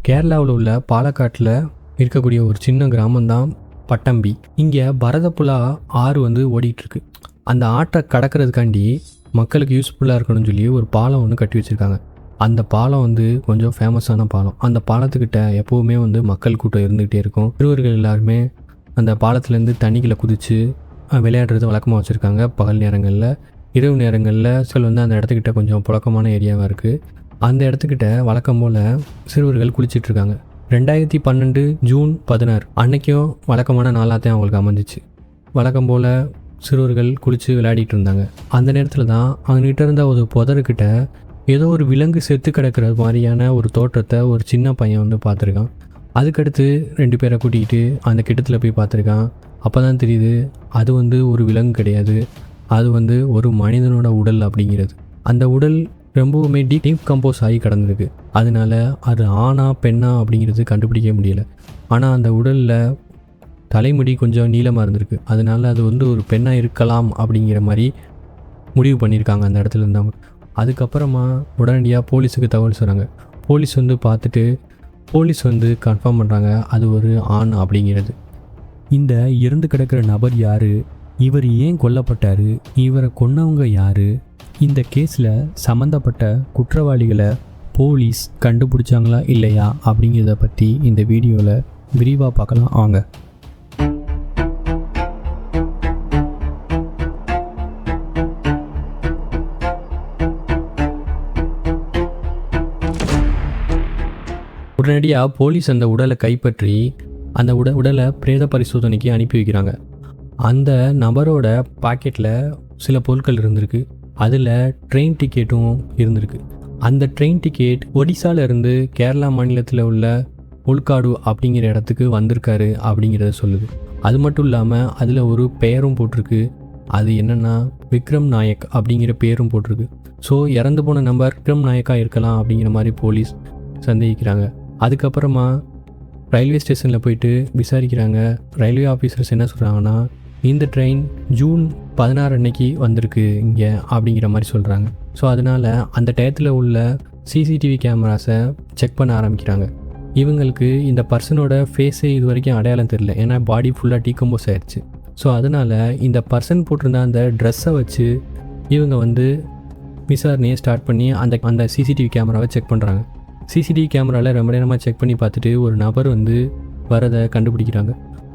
கேரளாவில் உள்ள பாலக்காட்டில் இருக்கக்கூடிய ஒரு சின்ன கிராமம்தான் பட்டம்பி. இங்கே பரதப்புலா ஆறு வந்து ஓடிட்டுருக்கு. அந்த ஆற்றை கடக்கிறதுக்காண்டி மக்களுக்கு யூஸ்ஃபுல்லாக இருக்கணும்னு சொல்லி ஒரு பாலம் ஒன்று கட்டி வச்சுருக்காங்க. அந்த பாலம் வந்து கொஞ்சம் ஃபேமஸான பாலம். அந்த பாலத்துக்கிட்ட எப்போவுமே வந்து மக்கள் கூட்டம் இருந்துக்கிட்டே இருக்கும். சிறுவர்கள் எல்லாருமே அந்த பாலத்துலேருந்து தண்ணிக்குள்ளே குதித்து விளையாடுறது வழக்கமாக வச்சுருக்காங்க. பகல் நேரங்களில், இரவு நேரங்களில் சில வந்து அந்த இடத்துக்கிட்ட கொஞ்சம் புழக்கமான ஏரியாவாக இருக்குது. அந்த இடத்துக்கிட்ட வழக்கம் போல் சிறுவர்கள் குளிச்சிட்ருக்காங்க. 2012 ஜூன் 16 அன்றைக்கும் வழக்கமான நாளாக தான் அவங்களுக்கு அமைஞ்சிச்சு. வழக்கம் போல் சிறுவர்கள் குளித்து விளையாடிட்டு இருந்தாங்க. அந்த நேரத்தில் தான் அவங்ககிட்ட இருந்த ஒரு புதர்கிட்ட ஏதோ ஒரு விலங்கு செத்து கிடக்கிற மாதிரியான ஒரு தோற்றத்தை ஒரு சின்ன பையன் வந்து பார்த்துருக்கான். அதுக்கடுத்து 2 பேரை கூட்டிகிட்டு அந்த கிட்டத்தில் போய் பார்த்துருக்கான். அப்போ தான் தெரியுது அது வந்து ஒரு விலங்கு கிடையாது, அது வந்து ஒரு மனிதனோட உடல் அப்படிங்கிறது. அந்த உடல் ரொம்பவுமே டீகம்போஸ் ஆகி கிடந்திருக்கு. அதனால அது ஆணா பெண்ணா அப்படிங்கிறது கண்டுபிடிக்க முடியலை. ஆனால் அந்த உடலில் தலைமுடி கொஞ்சம் நீளமாக இருந்திருக்கு. அதனால அது வந்து ஒரு பெண்ணாக இருக்கலாம் அப்படிங்கிற மாதிரி முடிவு பண்ணியிருக்காங்க அந்த இடத்துல இருந்தவங்க. அதுக்கப்புறமா உடனடியாக போலீஸுக்கு தகவல் சொல்கிறாங்க. போலீஸ் வந்து பார்த்துட்டு போலீஸ் வந்து கன்ஃபார்ம் பண்ணுறாங்க அது ஒரு ஆண் அப்படிங்கிறது. இந்த இறந்து கிடக்கிற நபர் யார், இவர் ஏன் கொல்லப்பட்டார், இவரை கொன்னவங்க யார், இந்த கேஸில் சம்மந்தப்பட்ட குற்றவாளிகளை போலீஸ் கண்டுபிடிச்சாங்களா இல்லையா அப்படிங்கிறத பற்றி இந்த வீடியோவில் விரிவாக பார்க்கலாம் வாங்க. உடனடியாக போலீஸ் அந்த உடலை கைப்பற்றி அந்த உடலை பிரேத பரிசோதனைக்கு அனுப்பி வைக்கிறாங்க. அந்த நபரோட பாக்கெட்டில் சில பொருட்கள் இருந்திருக்கு. அதில் ட்ரெயின் டிக்கெட்டும் இருந்திருக்கு. அந்த ட்ரெயின் டிக்கெட் ஒடிசாவில் இருந்து கேரளா மாநிலத்தில் உள்ள உள்காடு அப்படிங்கிற இடத்துக்கு வந்திருக்காரு அப்படிங்கிறத சொல்லுது. அது மட்டும் இல்லாமல் அதில் ஒரு பெயரும் போட்டிருக்கு. அது என்னென்னா விக்ரம் நாயக் அப்படிங்கிற பேரும் போட்டிருக்கு. ஸோ இறந்து போன நம்பர் விக்ரம் நாயக்காக இருக்கலாம் அப்படிங்கிற மாதிரி போலீஸ் சந்தேகிக்கிறாங்க. அதுக்கப்புறமா ரயில்வே ஸ்டேஷனில் போயிட்டு விசாரிக்கிறாங்க. ரயில்வே ஆஃபீஸர்ஸ் என்ன சொல்கிறாங்கன்னா இந்த ட்ரெயின் ஜூன் 16 அன்னைக்கு வந்திருக்கு இங்கே அப்படிங்கிற மாதிரி சொல்கிறாங்க. ஸோ அதனால் அந்த டயத்தில் உள்ள சிசிடிவி கேமராஸை செக் பண்ண ஆரம்பிக்கிறாங்க. இவங்களுக்கு இந்த பர்சனோட ஃபேஸே இது வரைக்கும் அடையாளம் தெரியல, ஏன்னா பாடி ஃபுல்லாக டீகம்போஸ் ஆயிடுச்சு. ஸோ அதனால் இந்த பர்சன் போட்டிருந்த அந்த ட்ரெஸ்ஸை வச்சு இவங்க வந்து விசாரணையை ஸ்டார்ட் பண்ணி அந்த சிசிடிவி கேமராவை செக் பண்ணுறாங்க. சிசிடிவி கேமராவில் ரொம்ப நேரமாக செக் பண்ணி பார்த்துட்டு ஒரு நபர் வந்து வரதை கண்டுபிடிக்கிறாங்க.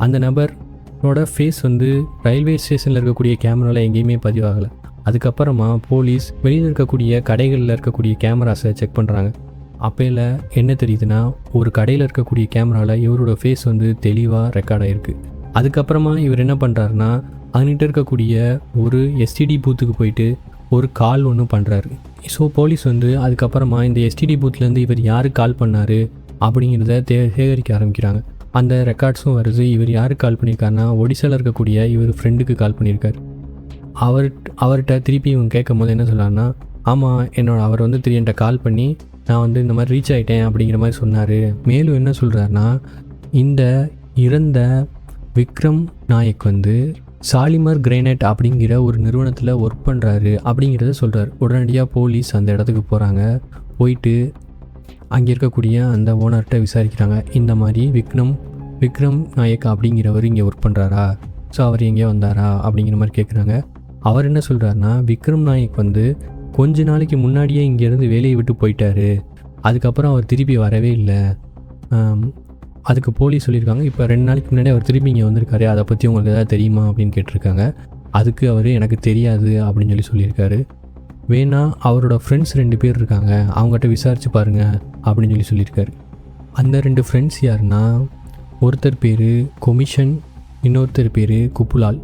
அந்த நபரோட ஃபேஸ் வந்து ரயில்வே ஸ்டேஷனில் இருக்கக்கூடிய கேமராவில் எங்கேயுமே பதிவாகலை. அதுக்கப்புறமா போலீஸ் வெளியில் இருக்கக்கூடிய கடைகளில் இருக்கக்கூடிய கேமராஸை செக் பண்ணுறாங்க. அப்போல என்ன தெரியுதுன்னா ஒரு கடையில் இருக்கக்கூடிய கேமராவில் இவரோட ஃபேஸ் வந்து தெளிவாக ரெக்கார்ட் ஆகிருக்கு. அதுக்கப்புறமா இவர் என்ன பண்ணுறாருன்னா அங்கிட்ட இருக்கக்கூடிய ஒரு எஸ்டிடி பூத்துக்கு போயிட்டு ஒரு கால் ஒன்று பண்ணுறாரு. ஸோ போலீஸ் வந்து அதுக்கப்புறமா இந்த எஸ்டிடி பூத்துலேருந்து இவர் யாருக்கு கால் பண்ணார் அப்படிங்கிறத சேகரிக்க ஆரம்பிக்கிறாங்க. அந்த ரெக்கார்ட்ஸும் வருது. இவர் யாருக்கு கால் பண்ணியிருக்காருன்னா ஒடிசாவில் இருக்கக்கூடிய இவர் ஃப்ரெண்டுக்கு கால் பண்ணியிருக்கார். அவர்கிட்ட திருப்பி இவங்க கேட்கும் போது என்ன சொல்கிறாருன்னா ஆமாம் அவர் வந்து என்கிட்ட கால் பண்ணி நான் வந்து இந்த மாதிரி ரீச் ஆகிட்டேன் அப்படிங்கிற மாதிரி சொன்னார். மேலும் என்ன சொல்கிறாருன்னா இந்த இறந்த விக்ரம் நாயக் வந்து சாலிமர் கிரைனைட் அப்படிங்கிற ஒரு நிறுவனத்தில் ஒர்க் பண்ணுறாரு அப்படிங்கிறத சொல்கிறார். உடனடியாக போலீஸ் அந்த இடத்துக்கு போகிறாங்க. போயிட்டு அங்கே இருக்கக்கூடிய அந்த ஓனர்கிட்ட விசாரிக்கிறாங்க. இந்த மாதிரி விக்ரம் நாயக் அப்படிங்கிறவர் இங்கே ஒர்க் பண்ணுறாரா, ஸோ அவர் எங்கேயோ வந்தாரா அப்படிங்கிற மாதிரி கேட்குறாங்க. அவர் என்ன சொல்கிறாருன்னா விக்ரம் நாயக் வந்து கொஞ்ச நாளைக்கு முன்னாடியே இங்கேருந்து வேலையை விட்டு போயிட்டார். அதுக்கப்புறம் அவர் திருப்பி வரவே இல்லை. அதுக்கு போலீஸ் சொல்லியிருக்காங்க இப்போ 2 நாளைக்கு முன்னாடி அவர் திருப்பி இங்கே வந்திருக்காரு, அதை பற்றி உங்களுக்கு எதாவது தெரியுமா அப்படின்னு கேட்டிருக்காங்க. அதுக்கு அவர் எனக்கு தெரியாது அப்படின்னு சொல்லியிருக்காரு. வேணா அவரோட ஃப்ரெண்ட்ஸ் 2 பேர் இருக்காங்க, அவங்ககிட்ட விசாரித்து பாருங்கள் அப்படின்னு சொல்லியிருக்காரு. அந்த 2 ஃப்ரெண்ட்ஸ் யாருன்னா ஒருத்தர் பேர் கொமிஷன், இன்னொருத்தர் பேர் குப்புலால்.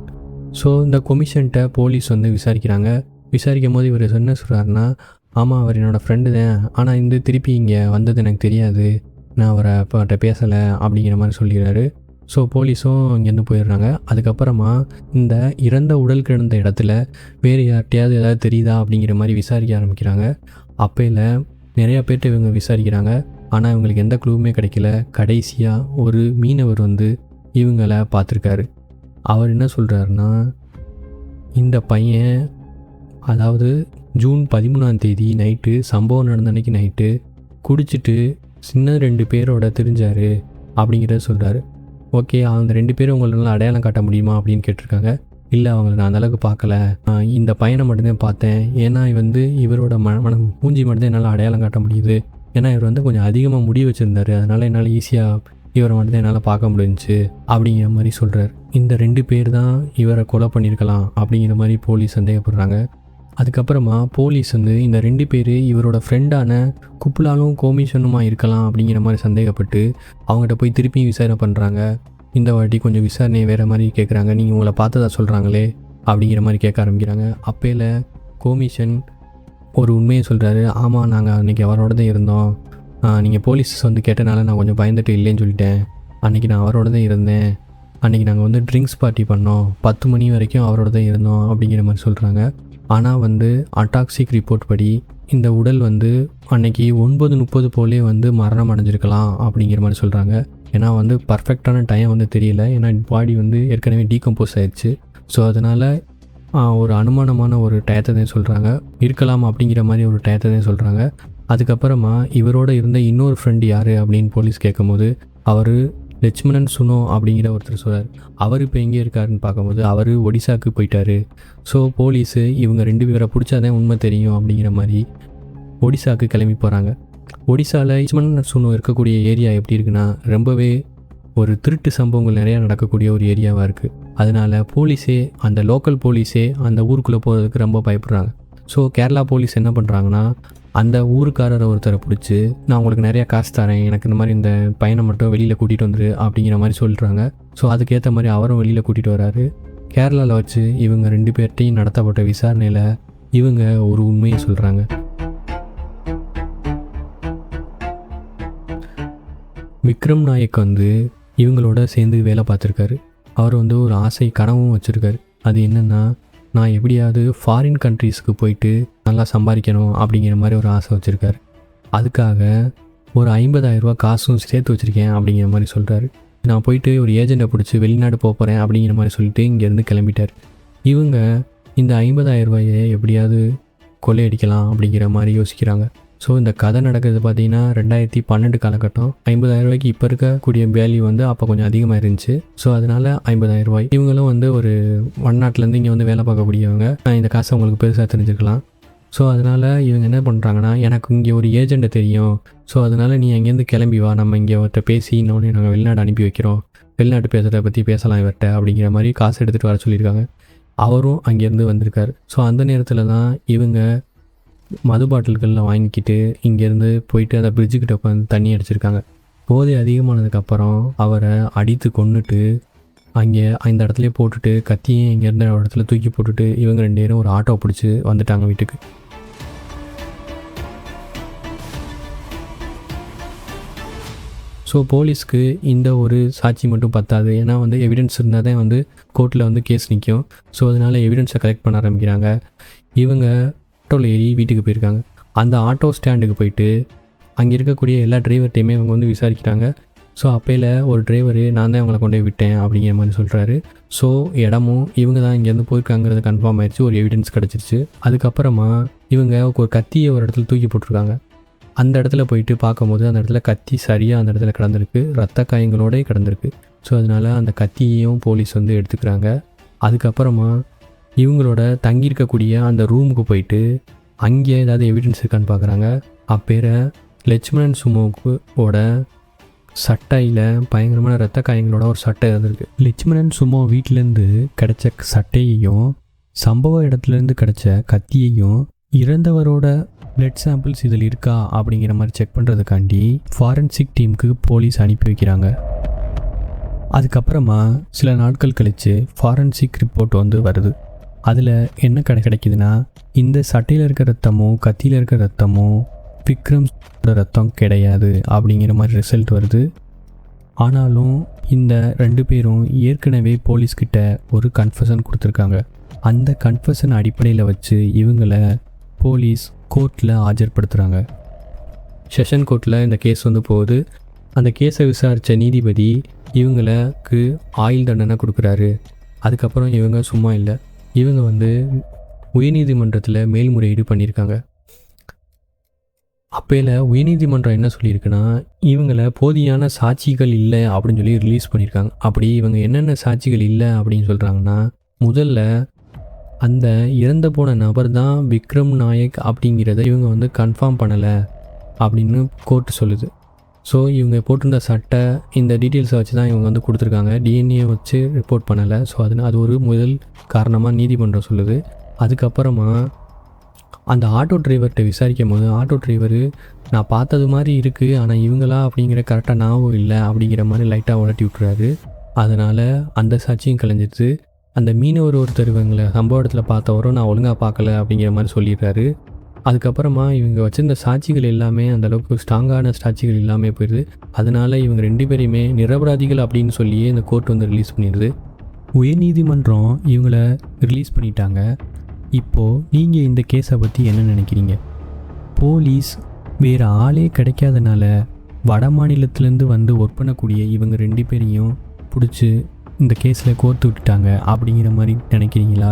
ஸோ இந்த கொமிஷன்கிட்ட போலீஸ் வந்து விசாரிக்கிறாங்க. விசாரிக்கும் போது இவர் என்ன சொல்கிறாருன்னா ஆமாம் அவர் என்னோடய ஃப்ரெண்டு தான், ஆனால் இந்த திருப்பி இங்கே வந்தது எனக்கு தெரியாது, நான் அவரை அவர்கிட்ட பேசலை அப்படிங்கிற மாதிரி சொல்லிடுறாரு. ஸோ போலீஸும் இங்கேருந்து போயிடுறாங்க. அதுக்கப்புறமா இந்த இறந்த உடல் கிடந்த இடத்துல வேறு யார்கிட்டையாவது ஏதாவது தெரியுதா அப்படிங்கிற மாதிரி விசாரிக்க ஆரம்பிக்கிறாங்க. அப்போல நிறையா பேர்கிட்ட இவங்க விசாரிக்கிறாங்க. ஆனால் இவங்களுக்கு எந்த க்ளூவுமே கிடைக்கல. கடைசியாக ஒரு மீனவர் வந்து இவங்களை பார்த்துருக்காரு. அவர் என்ன சொல்கிறாருன்னா இந்த பையன் அதாவது ஜூன் 13ஆம் தேதி நைட்டு சம்பவம் நடந்த அன்றைக்கி நைட்டு குடிச்சிட்டு சின்ன 2 பேரோட தெரிஞ்சார் அப்படிங்கிறத சொல்கிறாரு. ஓகே, அந்த 2 பேரும் உங்களால் அடையாளம் காட்ட முடியுமா அப்படின்னு கேட்டிருக்காங்க. இல்லை, அவங்கள நான் அந்தளவுக்கு பார்க்கல, இந்த பையனை மட்டும்தான் பார்த்தேன். ஏன்னா இவரோட மூஞ்சி மட்டும்தான் என்னால் அடையாளம் காட்ட முடியுது. ஏன்னா இவர் கொஞ்சம் அதிகமாக முடி வச்சுருந்தார், அதனால் என்னால் ஈஸியாக இவரை மட்டும்தான் என்னால் பார்க்க முடிஞ்சிச்சு அப்படிங்கிற மாதிரி சொல்கிறார். இந்த 2 பேர் தான் இவரை கொலை பண்ணியிருக்கலாம் அப்படிங்கிற மாதிரி போலீஸ் சந்தேகப்படுறாங்க. அதுக்கப்புறமா போலீஸ் இந்த 2 பேர் இவரோட ஃப்ரெண்டான குப்லாலும் கோமிஷனுமா இருக்கலாம் அப்படிங்கிற மாதிரி சந்தேகப்பட்டு அவங்ககிட்ட போய் திருப்பி விசாரணை பண்ணுறாங்க. இந்த வாட்டி கொஞ்சம் விசாரணையை வேறு மாதிரி கேட்குறாங்க. நீங்கள் உங்களை பார்த்ததா சொல்கிறாங்களே அப்படிங்கிற மாதிரி கேட்க ஆரம்பிக்கிறாங்க. அப்போல கோமிஷன் ஒரு உண்மையை சொல்கிறாரு. ஆமாம், நாங்கள் அன்றைக்கி அவரோட தான் இருந்தோம். நீங்கள் போலீஸ் கேட்டனால நான் கொஞ்சம் பயந்துட்டு இல்லைன்னு சொல்லிட்டேன். அன்றைக்கி நான் அவரோட தான் இருந்தேன். அன்றைக்கி நாங்கள் ட்ரிங்க்ஸ் பார்ட்டி பண்ணோம், 10 மணி வரைக்கும் அவரோட தான் இருந்தோம் அப்படிங்கிற மாதிரி சொல்கிறாங்க. ஆனால் அட்டாக்சிக் ரிப்போர்ட் படி இந்த உடல் அன்றைக்கி 9:30 போலே மரணம் அடைஞ்சிருக்கலாம் அப்படிங்கிற மாதிரி சொல்கிறாங்க. ஏன்னா பர்ஃபெக்டான டைம் தெரியல. ஏன்னா பாடி ஏற்கனவே டீகம்போஸ் ஆயிடுச்சு. ஸோ அதனால் ஒரு அனுமானமான ஒரு டயத்தை தான் சொல்கிறாங்க, இருக்கலாம் அப்படிங்கிற மாதிரி ஒரு டயத்தை தான் சொல்கிறாங்க. அதுக்கப்புறமா இவரோட இருந்த இன்னொரு ஃப்ரெண்டு யார் அப்படின்னு போலீஸ் கேட்கும்போது அவர் லட்சுமணன் சுனோ அப்படிங்கிற ஒருத்தர் சொல்கிறார். அவர் இப்போ எங்கே இருக்காருன்னு பார்க்கும்போது அவர் ஒடிசாவுக்கு போயிட்டார். ஸோ போலீஸு இவங்க 2 பேரை பிடிச்சாதான் உண்மை தெரியும் அப்படிங்கிற மாதிரி ஒடிசாவுக்கு கிளம்பி போகிறாங்க. ஒடிசாவில் லட்சுமணன் சுனோ இருக்கக்கூடிய ஏரியா எப்படி இருக்குன்னா, ரொம்பவே ஒரு திருட்டு சம்பவங்கள் நிறையா நடக்கக்கூடிய ஒரு ஏரியாவாக இருக்குது. அதனால் போலீஸே, அந்த லோக்கல் போலீஸே அந்த ஊருக்குள்ளே போகிறதுக்கு ரொம்ப பயப்படுறாங்க. ஸோ கேரளா போலீஸ் என்ன பண்ணுறாங்கன்னா, அந்த ஊருக்காரரை ஒருத்தரை பிடிச்சி, நான் உங்களுக்கு நிறையா காசு தரேன், எனக்கு இந்த மாதிரி இந்த பையனை மட்டும் வெளியில் கூட்டிகிட்டு வந்துரு அப்படிங்கிற மாதிரி சொல்கிறாங்க. ஸோ அதுக்கேற்ற மாதிரி அவரும் வெளியில் கூட்டிகிட்டு வராரு. கேரளாவில் வச்சு இவங்க 2 பேர்ட்டையும் நடத்தப்பட்ட விசாரணையில் இவங்க ஒரு உண்மையை சொல்கிறாங்க. விக்ரம் நாயக் இவங்களோட சேர்ந்து வேலை பார்த்துருக்காரு. அவர் ஒரு ஆசை கனவும் வச்சுருக்காரு. அது என்னென்னா, நான் எப்படியாவது ஃபாரின் கண்ட்ரீஸ்க்கு போயிட்டு நல்லா சம்பாதிக்கணும் அப்படிங்கிற மாதிரி ஒரு ஆசை வச்சுருக்காரு. அதுக்காக ஒரு 50,000 ரூபா காசும் சேர்த்து வச்சுருக்கேன் அப்படிங்கிற மாதிரி சொல்கிறாரு. நான் போயிட்டு ஒரு ஏஜெண்ட்டை பிடிச்சி வெளிநாடு போகிறேன் அப்படிங்கிற மாதிரி சொல்லிட்டு இங்கேருந்து கிளம்பிட்டார். இவங்க இந்த 50,000 ரூபாயை எப்படியாவது கொள்ளையடிக்கலாம் அப்படிங்கிற மாதிரி யோசிக்கிறாங்க. ஸோ இந்த கதை நடக்கிறது பார்த்திங்கன்னா 2012 காலகட்டம். 50,000 ரூபாய்க்கு இப்போ இருக்கக்கூடிய வேல்யூ அப்போ கொஞ்சம் அதிகமாக இருந்துச்சு. ஸோ அதனால் 50,000 ரூபாய். இவங்களும் ஒரு வடநாட்டிலேருந்து இங்கே வேலை பார்க்கக்கூடியவங்க. இந்த காசை உங்களுக்கு பெருசாக தெரிஞ்சுக்கலாம். ஸோ அதனால் இவங்க என்ன பண்ணுறாங்கன்னா, எனக்கு இங்கே ஒரு ஏஜெண்ட்டை தெரியும், ஸோ அதனால் நீ அங்கேருந்து கிளம்பி வா, நம்ம இங்கே ஒருத்த பேசி இன்னொன்று நாங்கள் வெளிநாடு அனுப்பி வைக்கிறோம், வெளிநாட்டு பேசுகிறத பற்றி பேசலாம் இவர்கிட்ட அப்படிங்கிற மாதிரி காசு எடுத்துகிட்டு வர சொல்லியிருக்காங்க. அவரும் அங்கேருந்து வந்திருக்கார். ஸோ அந்த நேரத்தில் தான் இவங்க மது பாட்டில்களில் வாங்கிக்கிட்டு இங்கேருந்து போயிட்டு அந்த பிரிட்ஜுக்கிட்ட உட்காந்து தண்ணி அடிச்சிருக்காங்க. போதை அதிகமானதுக்கப்புறம் அவரை அடித்து கொன்னுட்டு அங்கே அந்த இடத்துலையே போட்டுட்டு கத்தியும் இங்கேருந்து ஒரு இடத்துல தூக்கி போட்டுட்டு இவங்க 2 பேரும் ஒரு ஆட்டோ பிடிச்சி வந்துட்டாங்க வீட்டுக்கு. ஸோ போலீஸ்க்கு இந்த ஒரு சாட்சி மட்டும் பத்தாது. ஏன்னா எவிடன்ஸ் இருந்தால் தான் கோர்ட்டில் கேஸ் நிற்கும். ஸோ அதனால் எவிடன்ஸை கலெக்ட் பண்ண ஆரம்பிக்கிறாங்க. இவங்க ஆட்டோவில் ஏறி வீட்டுக்கு போயிருக்காங்க. அந்த ஆட்டோ ஸ்டாண்டுக்கு போயிட்டு அங்கே இருக்கக்கூடிய எல்லா டிரைவர்கிட்டையுமே இவங்க விசாரிக்கிறாங்க. ஸோ அப்போல ஒரு டிரைவர், நான் தான் அவங்கள கொண்டு போய் விட்டேன் அப்படிங்கிற மாதிரி சொல்கிறாரு. ஸோ இடமும் இவங்க தான் இங்கேருந்து போயிருக்காங்கிறது கன்ஃபார்ம் ஆயிடுச்சு, ஒரு எவிடன்ஸ் கிடச்சிருச்சு. அதுக்கப்புறமா இவங்க ஒரு கத்தியை ஒரு இடத்துல தூக்கி போட்டிருக்காங்க. அந்த இடத்துல போயிட்டு பார்க்கும்போது அந்த இடத்துல கத்தி சரியாக அந்த இடத்துல கிடந்திருக்கு, ரத்த காயங்களோடய கிடந்திருக்கு. ஸோ அதனால் அந்த கத்தியையும் போலீஸ் எடுத்துக்கிறாங்க. அதுக்கப்புறமா இவங்களோட தங்கியிருக்கக்கூடிய அந்த ரூமுக்கு போயிட்டு அங்கே ஏதாவது எவிடன்ஸ் இருக்கான்னு பார்க்குறாங்க. அப்பேரை லட்சுமணன் சுமோவோட சட்டையில் பயங்கரமான ரத்த காயங்களோட ஒரு சட்டை இருந்திருக்கு. லட்சுமணன் சுமோ வீட்டிலேருந்து கிடைச்ச சட்டையையும் சம்பவ இடத்துலேருந்து கிடைச்ச கத்தியையும் இறந்தவரோட பிளட் சாம்பிள்ஸ் இதில் இருக்கா அப்படிங்கிற மாதிரி செக் பண்ணுறதுக்காண்டி ஃபாரன்சிக் டீமுக்கு போலீஸ் அனுப்பி வைக்கிறாங்க. அதுக்கப்புறமா சில நாட்கள் கழித்து ஃபாரன்சிக் ரிப்போர்ட் வருது. அதில் என்ன கிடைக்குதுன்னா, இந்த சட்டையில் இருக்க ரத்தமும் கத்தியில் இருக்க ரத்தமும் விக்ரமோட ரத்தம் கிடையாது அப்படிங்கிற மாதிரி ரிசல்ட் வருது. ஆனாலும் இந்த 2 பேரும் ஏற்கனவே போலீஸ்கிட்ட ஒரு கன்ஃபெஷன் கொடுத்துருக்காங்க. அந்த கன்ஃபெஷன் அடிப்படையில் வச்சு இவங்களை போலீஸ் கோர்ட்டில் ஆஜர்படுத்துகிறாங்க. செஷன் கோர்ட்டில் இந்த கேஸ் போகுது. அந்த கேஸை விசாரித்த நீதிபதி இவங்களுக்கு ஆயுள் தண்டனை கொடுக்குறாரு. அதுக்கப்புறம் இவங்க சும்மா இல்லை, இவங்க உயர்நீதிமன்றத்தில் மேல்முறையீடு பண்ணியிருக்காங்க. அப்போல உயர்நீதிமன்றம் என்ன சொல்லியிருக்குன்னா, இவங்கள போதியான சாட்சிகள் இல்லை அப்படின்னு சொல்லி ரிலீஸ் பண்ணியிருக்காங்க. அப்படி இவங்க என்னென்ன சாட்சிகள் இல்லை அப்படின்னு சொல்கிறாங்கன்னா, முதல்ல அந்த இறந்து போன நபர் தான் விக்ரம் நாயக் அப்படிங்கிறத இவங்க வந்து கன்ஃபார்ம் பண்ணலை அப்படின்னு கோர்ட்டு சொல்லுது. ஸோ இவங்க போட்டிருந்த சட்டை இந்த டீட்டெயில்ஸை வச்சு தான் இவங்க வந்து கொடுத்துருக்காங்க. டிஎன்ஏ வச்சு ரிப்போர்ட் பண்ணலை. ஸோ அது ஒரு முதல் காரணமாக நீதிமன்றம் சொல்லுது. அதுக்கப்புறமா அந்த ஆட்டோ டிரைவர்கிட்ட விசாரிக்கும் போது ஆட்டோ டிரைவரு நான் பார்த்தது மாதிரி இருக்குது, ஆனால் இவங்களா அப்படிங்கிற கரெக்டாக ஞாபகம் இல்லை அப்படிங்கிற மாதிரி லைட்டாக உலட்டி விட்டுறாரு. அதனால் அந்த சாட்சியும் கலைஞ்சிடுது. அந்த மீனவர் ஒருத்தர் இவங்களை சம்பவ இடத்துல பார்த்தவரும் நான் ஒழுங்காக பார்க்கல அப்படிங்கிற மாதிரி சொல்லிடுறாரு. அதுக்கப்புறமா இவங்க வச்சுருந்த சாட்சிகள் எல்லாமே அந்தளவுக்கு ஸ்ட்ராங்கான சாட்சிகள் இல்லாமல் போயிடுது. அதனால் இவங்க 2 பேரையுமே நிரபராதிகள் அப்படின்னு சொல்லியே இந்த கோர்ட் வந்து ரிலீஸ் பண்ணிடுது. உயர்நீதிமன்றம் இவங்கள ரிலீஸ் பண்ணிட்டாங்க. இப்போது நீங்கள் இந்த கேஸை பற்றி என்ன நினைக்கிறீங்க? போலீஸ் வேறு ஆளே கிடைக்காதனால வட மாநிலத்திலேருந்து வந்து ஒர்க் பண்ணக்கூடிய இவங்க 2 பேரையும் பிடிச்சி இந்த கேஸில் கோர்த்து விட்டுட்டாங்க அப்படிங்கிற மாதிரி நினைக்கிறீங்களா?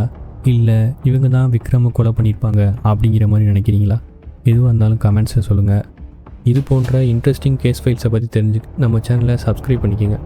இல்லை இவங்க தான் விக்ரமை கொலை பண்ணியிருப்பாங்க அப்படிங்கிற மாதிரி நினைக்கிறீங்களா? எதுவாக இருந்தாலும் கமெண்ட்ஸை சொல்லுங்கள். இது போன்ற இன்ட்ரெஸ்டிங் கேஸ் ஃபைல்ஸை பற்றி தெரிஞ்சுக்க நம்ம சேனலை சப்ஸ்கிரைப் பண்ணிக்கோங்க.